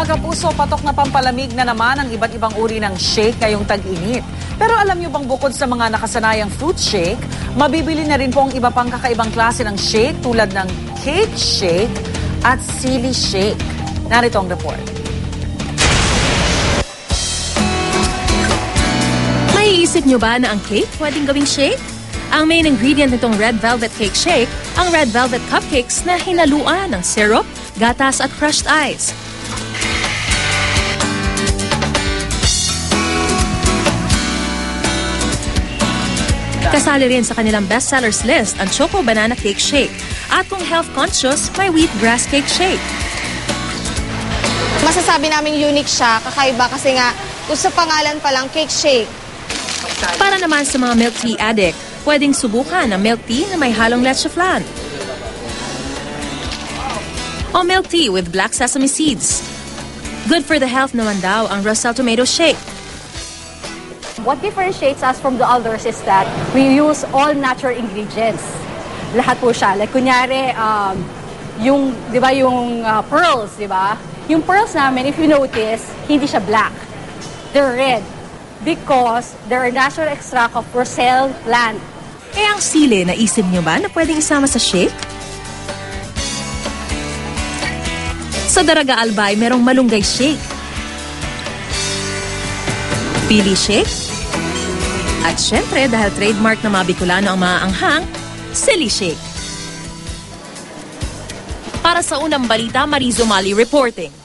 mga kapuso, patok na pampalamig na naman ang iba't ibang uri ng shake ngayong tag-init. Pero alam niyo bang bukod sa mga nakasanayang fruit shake, mabibili na rin po ang iba pang kakaibang klase ng shake tulad ng cake shake at silly shake. Narito ang report. Maiisip niyo ba na ang cake pwedeng gawing shake? Ang main ingredient nitong red velvet cake shake, ang red velvet cupcakes na hinaluan ng syrup, gatas at crushed ice. Kasali rin sa kanilang bestsellers list ang Choco Banana Cake Shake. At kung health conscious, may Wheatgrass Cake Shake. Masasabi namin unique siya, kakaiba kasi nga sa pangalan pa lang cake shake. Para naman sa mga milk tea addict, pwedeng subukan ang milk tea na may halong leche flan. O milk tea with black sesame seeds. Good for the health naman daw ang Roselle Tomato Shake. What differentiates us from the others is that we use all natural ingredients. Lahat po siya. Like kunyari, yung, di ba, yung pearls, di ba? Yung pearls namin, if you notice, hindi siya black. They're red because they're a natural extract of Roselle plant. Eh ang sili, naisip niyo ba na pwedeng isama sa shake? Sa Daraga Albay, merong malunggay shake, pili shake, at syempre, dahil trademark na mga Bicolano ang maaanghang, silly shake. Para sa unang balita, Marizo Mali reporting.